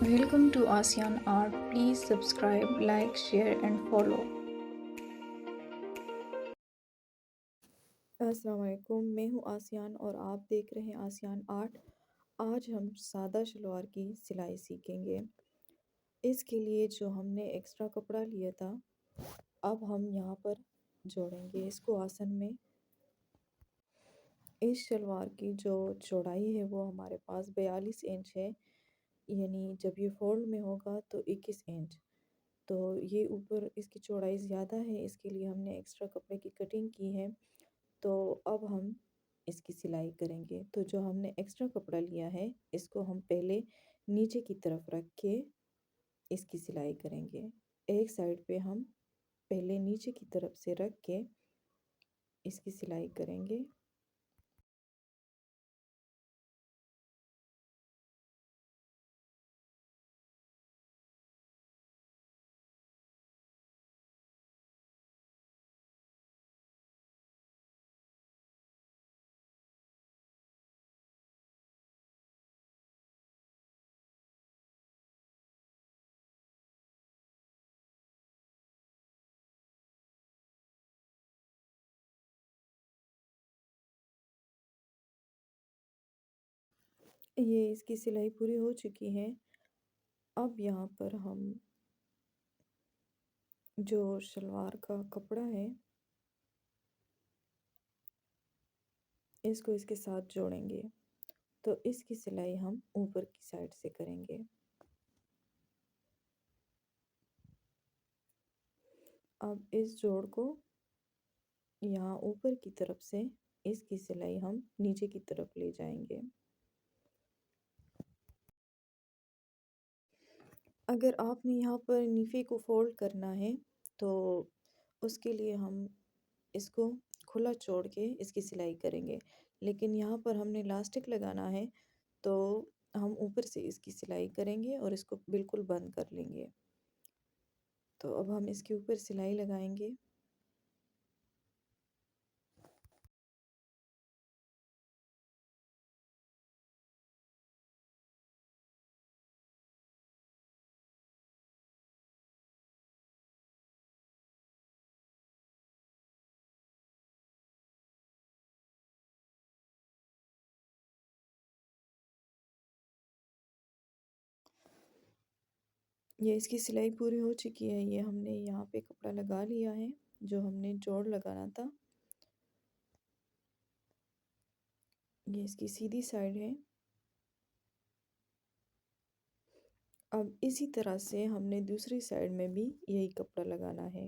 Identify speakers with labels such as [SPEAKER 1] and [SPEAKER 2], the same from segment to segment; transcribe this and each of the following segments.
[SPEAKER 1] Welcome to ASEAN Art. Please subscribe, like, share, and follow.
[SPEAKER 2] अस्सलाम वालेकुम, मैं हूँ आसियान और आप देख रहे हैं आसियान आर्ट। आज हम सादा शलवार की सिलाई सीखेंगे। इसके लिए जो हमने एक्स्ट्रा कपड़ा लिया था, अब हम यहाँ पर जोड़ेंगे इसको आसन में। इस शलवार की जो चौड़ाई है वो हमारे पास 42 इंच है, यानी जब ये फोल्ड में होगा तो 21 इंच। तो ये ऊपर इसकी चौड़ाई ज़्यादा है, इसके लिए हमने एक्स्ट्रा कपड़े की कटिंग की है। तो अब हम इसकी सिलाई करेंगे। तो जो हमने एक्स्ट्रा कपड़ा लिया है, इसको हम पहले नीचे की तरफ रख के इसकी सिलाई करेंगे। एक साइड पे हम पहले नीचे की तरफ से रख के इसकी सिलाई करेंगे। ये इसकी सिलाई पूरी हो चुकी है। अब यहाँ पर हम जो शलवार का कपड़ा है, इसको इसके साथ जोड़ेंगे। तो इसकी सिलाई हम ऊपर की साइड से करेंगे। अब इस जोड़ को यहाँ ऊपर की तरफ से इसकी सिलाई हम नीचे की तरफ ले जाएंगे। अगर आपने यहाँ पर नीफे को फोल्ड करना है तो उसके लिए हम इसको खुला छोड़ के इसकी सिलाई करेंगे, लेकिन यहाँ पर हमने इलास्टिक लगाना है तो हम ऊपर से इसकी सिलाई करेंगे और इसको बिल्कुल बंद कर लेंगे। तो अब हम इसके ऊपर सिलाई लगाएंगे। ये इसकी सिलाई पूरी हो चुकी है। ये हमने यहाँ पे कपड़ा लगा लिया है जो हमने जोड़ लगाना था। ये इसकी सीधी साइड है। अब इसी तरह से हमने दूसरी साइड में भी यही कपड़ा लगाना है।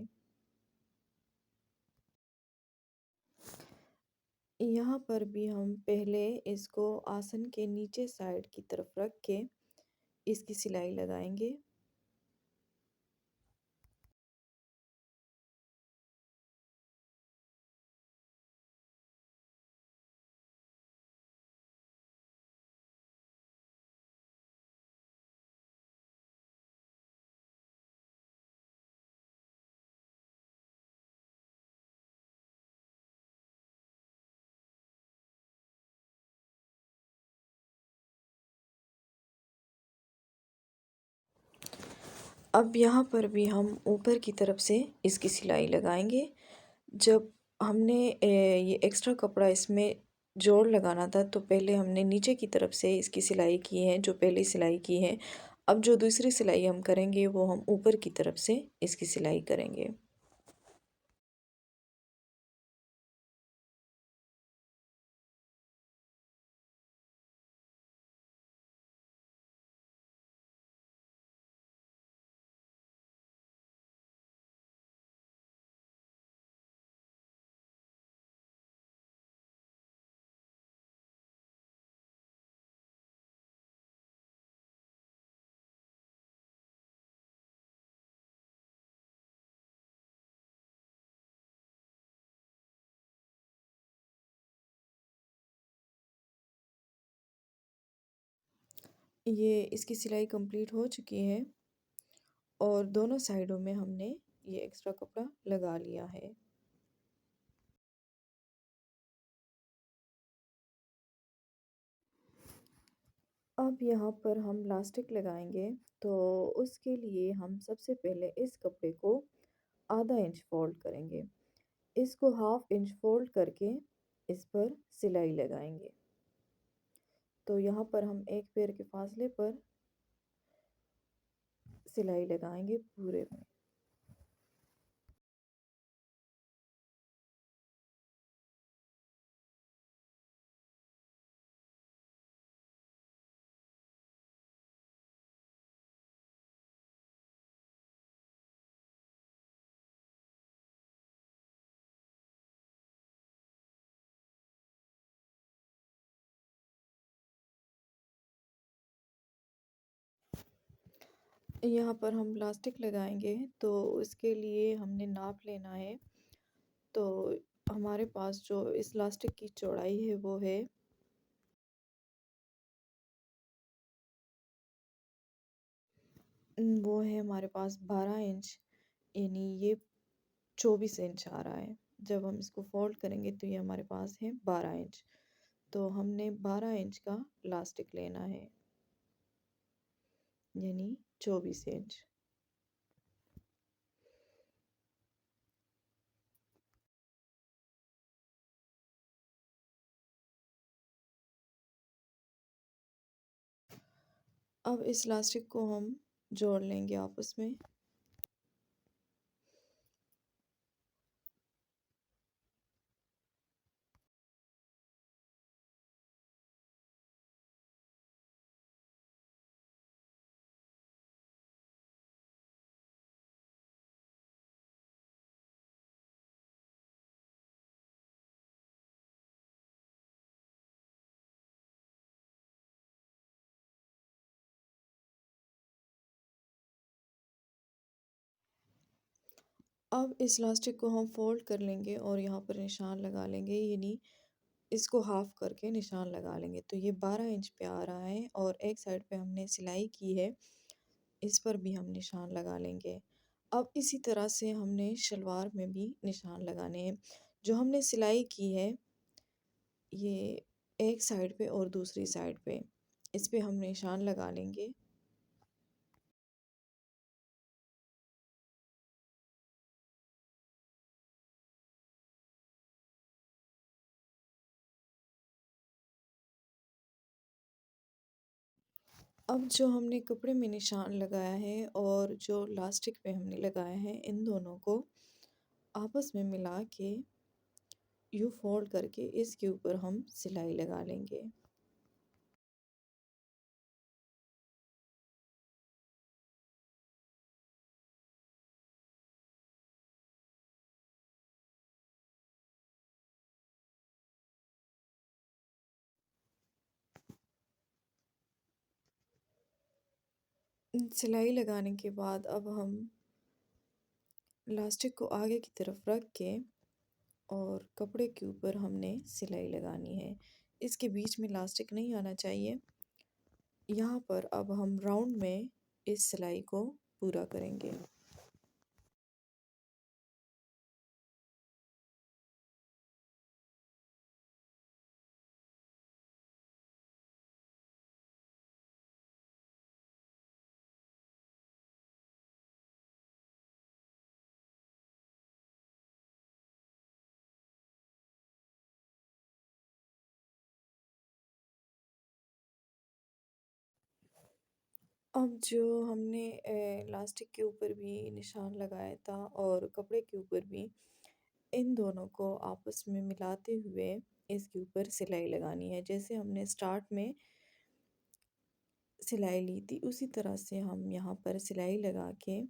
[SPEAKER 2] यहाँ पर भी हम पहले इसको आसन के नीचे साइड की तरफ रख के इसकी सिलाई लगाएंगे। अब यहाँ पर भी हम ऊपर की तरफ से इसकी सिलाई लगाएंगे। जब हमने ये एक्स्ट्रा कपड़ा इसमें जोड़ लगाना था तो पहले हमने नीचे की तरफ से इसकी सिलाई की है, जो पहले सिलाई की है। अब जो दूसरी सिलाई हम करेंगे वो हम ऊपर की तरफ से इसकी सिलाई करेंगे। ये इसकी सिलाई कंप्लीट हो चुकी है और दोनों साइडों में हमने ये एक्स्ट्रा कपड़ा लगा लिया है। अब यहाँ पर हम लास्टिक लगाएंगे, तो उसके लिए हम सबसे पहले इस कपड़े को आधा इंच फोल्ड करेंगे। इसको हाफ इंच फोल्ड करके इस पर सिलाई लगाएंगे। तो यहाँ पर हम एक पैर के फासले पर सिलाई लगाएंगे पूरे में। यहाँ पर हम प्लास्टिक लगाएंगे, तो इसके लिए हमने नाप लेना है। तो हमारे पास जो इस इलास्टिक की चौड़ाई है वो है हमारे पास 12 इंच, यानी ये 24 इंच आ रहा है। जब हम इसको फोल्ड करेंगे तो ये हमारे पास है 12 इंच। तो हमने 12 इंच का इलास्टिक लेना है, यानी 24 इंच। अब इस इलास्टिक को हम जोड़ लेंगे आपस में। अब इस इलास्टिक को हम फोल्ड कर लेंगे और यहाँ पर निशान लगा लेंगे, यानी इसको हाफ करके निशान लगा लेंगे। तो ये 12 इंच पे आ रहा है और एक साइड पे हमने सिलाई की है, इस पर भी हम निशान लगा लेंगे। अब इसी तरह से हमने शलवार में भी निशान लगाने हैं। जो हमने सिलाई की है ये एक साइड पे और दूसरी साइड पे, इस पे हम निशान लगा लेंगे। अब जो हमने कपड़े में निशान लगाया है और जो लास्टिक पे हमने लगाया है, इन दोनों को आपस में मिला के यूँ फोल्ड करके इसके ऊपर हम सिलाई लगा लेंगे। सिलाई लगाने के बाद अब हम इलास्टिक को आगे की तरफ रख के और कपड़े के ऊपर हमने सिलाई लगानी है। इसके बीच में इलास्टिक नहीं आना चाहिए। यहाँ पर अब हम राउंड में इस सिलाई को पूरा करेंगे। अब जो हमने इलास्टिक के ऊपर भी निशान लगाया था और कपड़े के ऊपर भी, इन दोनों को आपस में मिलाते हुए इसके ऊपर सिलाई लगानी है। जैसे हमने स्टार्ट में सिलाई ली थी, उसी तरह से हम यहाँ पर सिलाई लगा के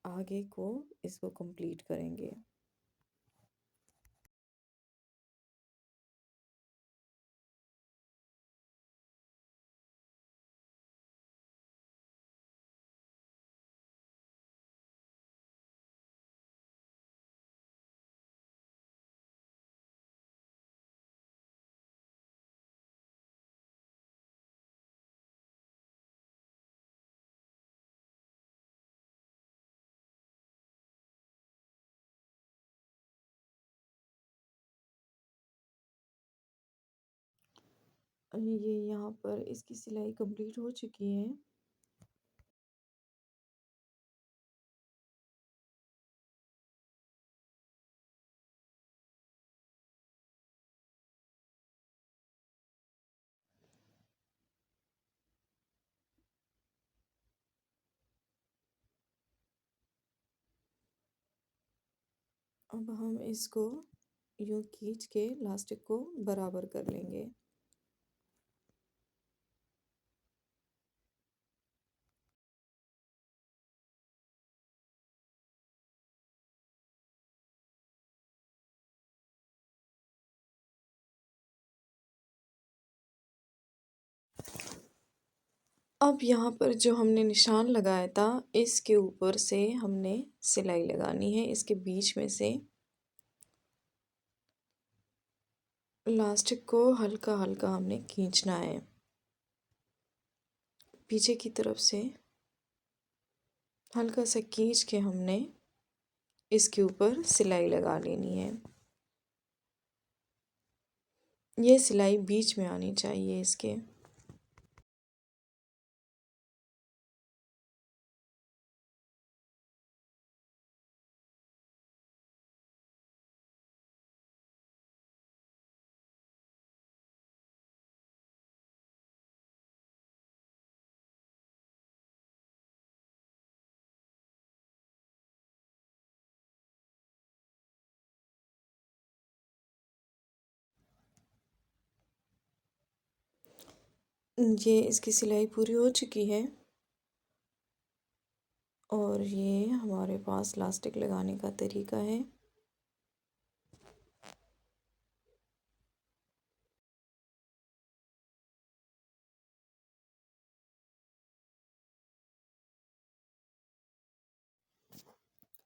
[SPEAKER 2] आगे को इसको कंप्लीट करेंगे। ये यहाँ पर इसकी सिलाई कंप्लीट हो चुकी है। अब हम इसको यूँ खींच के लास्टिक को बराबर कर लेंगे। अब यहाँ पर जो हमने निशान लगाया था, इसके ऊपर से हमने सिलाई लगानी है, इसके बीच में से लास्टिक को हल्का हल्का हमने खींचना है। पीछे की तरफ से हल्का सा खींच के हमने इसके ऊपर सिलाई लगा लेनी है। ये सिलाई बीच में आनी चाहिए इसके। ये इसकी सिलाई पूरी हो चुकी है और ये हमारे पास लास्टिक लगाने का तरीका है।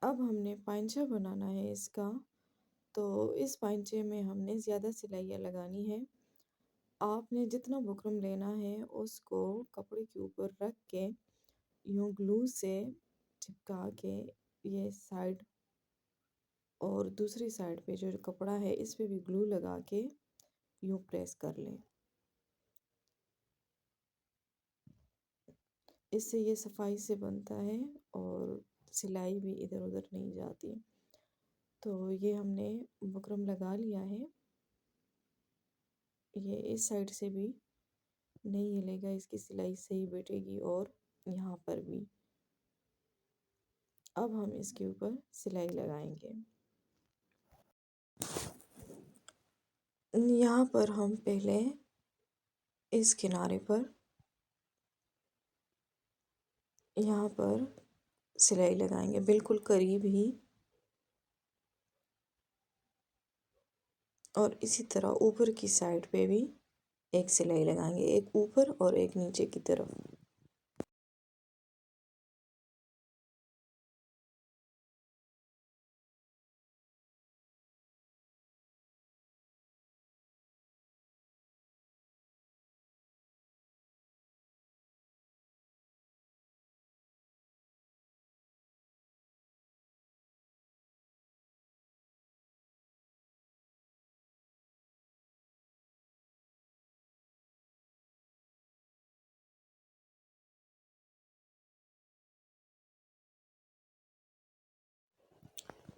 [SPEAKER 2] अब हमने पांचा बनाना है इसका, तो इस पांचे में हमने ज़्यादा सिलाइयाँ लगानी है। आपने जितना बुकरम लेना है उसको कपड़े के ऊपर रख के यूँ ग्लू से चिपका के ये साइड और दूसरी साइड पे जो कपड़ा है इस पे भी ग्लू लगा के यूँ प्रेस कर लें। इससे ये सफाई से बनता है और सिलाई भी इधर उधर नहीं जाती। तो ये हमने बुकरम लगा लिया है। ये इस साइड से भी नहीं हिलेगा, इसकी सिलाई सही बैठेगी और यहाँ पर भी। अब हम इसके ऊपर सिलाई लगाएंगे। यहाँ पर हम पहले इस किनारे पर यहाँ पर सिलाई लगाएंगे बिल्कुल करीब ही, और इसी तरह ऊपर की साइड पे भी एक सिलाई लगाएंगे, एक ऊपर और एक नीचे की तरफ।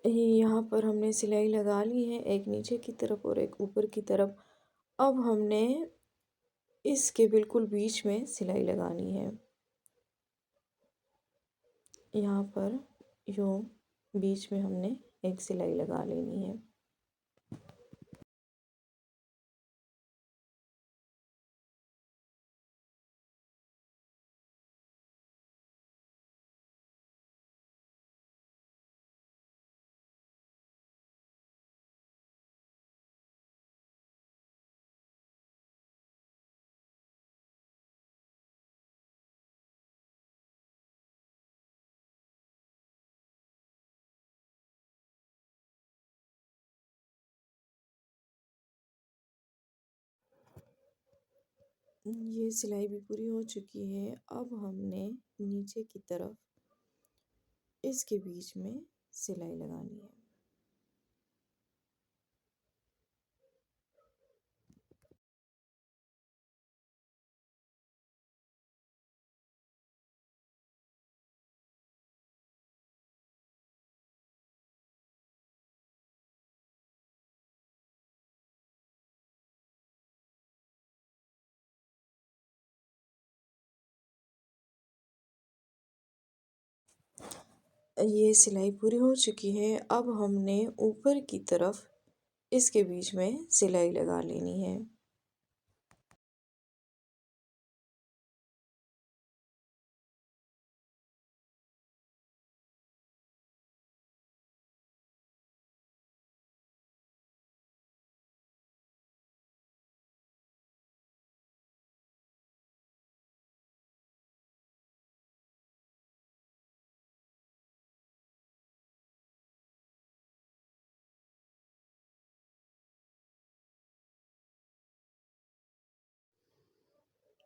[SPEAKER 2] यहाँ पर हमने सिलाई लगा ली है, एक नीचे की तरफ और एक ऊपर की तरफ। अब हमने इसके बिल्कुल बीच में सिलाई लगानी है। यहाँ पर यूँ बीच में हमने एक सिलाई लगा लेनी है। ये सिलाई भी पूरी हो चुकी है। अब हमने नीचे की तरफ इसके बीच में सिलाई लगानी है। ये सिलाई पूरी हो चुकी है। अब हमने ऊपर की तरफ इसके बीच में सिलाई लगा लेनी है।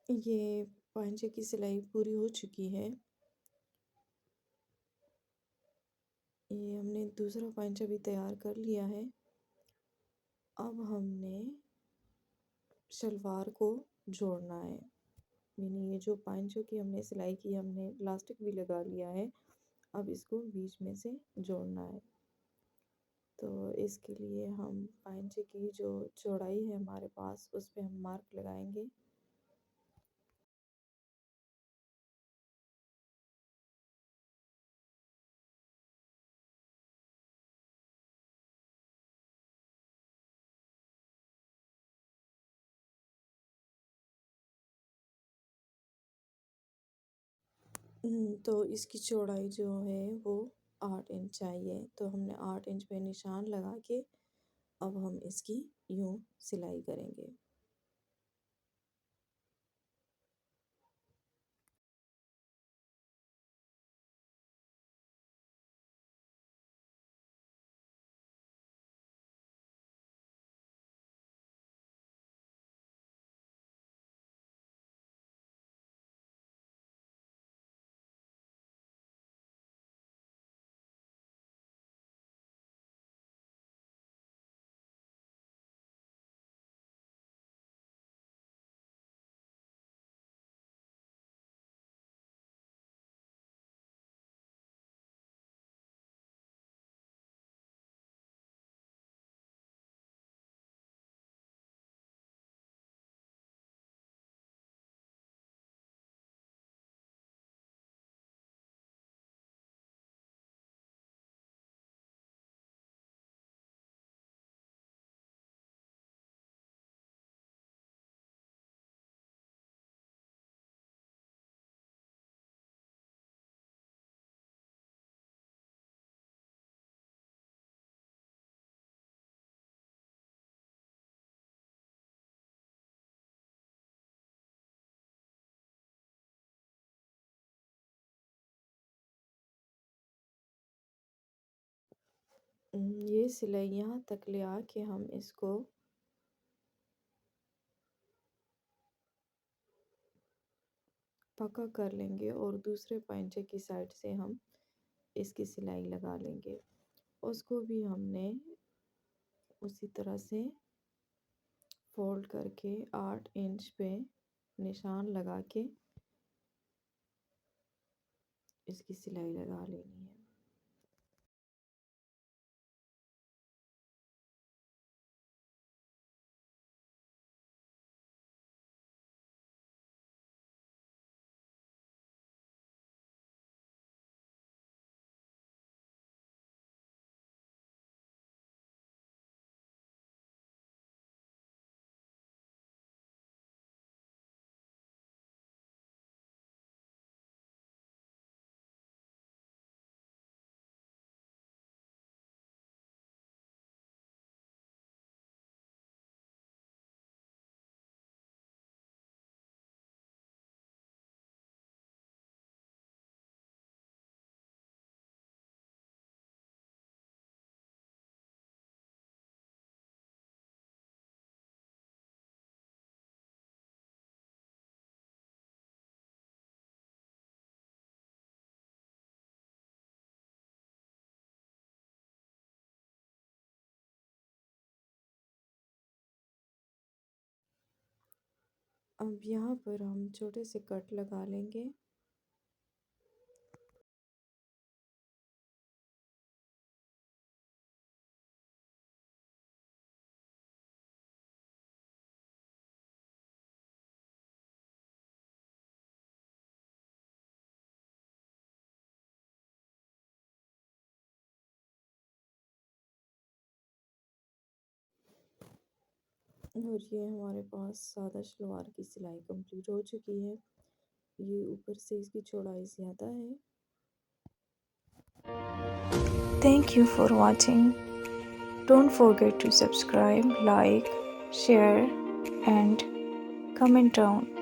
[SPEAKER 2] ये पांचे की सिलाई पूरी हो चुकी है। ये हमने दूसरा पांचा भी तैयार कर लिया है। अब हमने शलवार को जोड़ना है। यानी ये जो पांचों की हमने सिलाई की, हमने इलास्टिक भी लगा लिया है। अब इसको बीच में से जोड़ना है। तो इसके लिए हम पांचे की जो चौड़ाई है हमारे पास, उस पे हम मार्क लगाएंगे। तो इसकी चौड़ाई जो है वो 8 इंच चाहिए। तो हमने 8 इंच पे निशान लगा के अब हम इसकी यूं सिलाई करेंगे। ये सिलाई यहाँ तक ले आके हम इसको पक्का कर लेंगे और दूसरे पांचे की साइड से हम इसकी सिलाई लगा लेंगे। उसको भी हमने उसी तरह से फोल्ड करके 8 इंच पे निशान लगा के इसकी सिलाई लगा लेनी है। अब यहाँ पर हम छोटे से कट लगा लेंगे। और ये हमारे पास सादा शलवार की सिलाई कंप्लीट हो चुकी है। ये ऊपर से इसकी चौड़ाई ज़्यादा है।
[SPEAKER 1] Thank you for watching. Don't forget to subscribe, like, share, and comment down.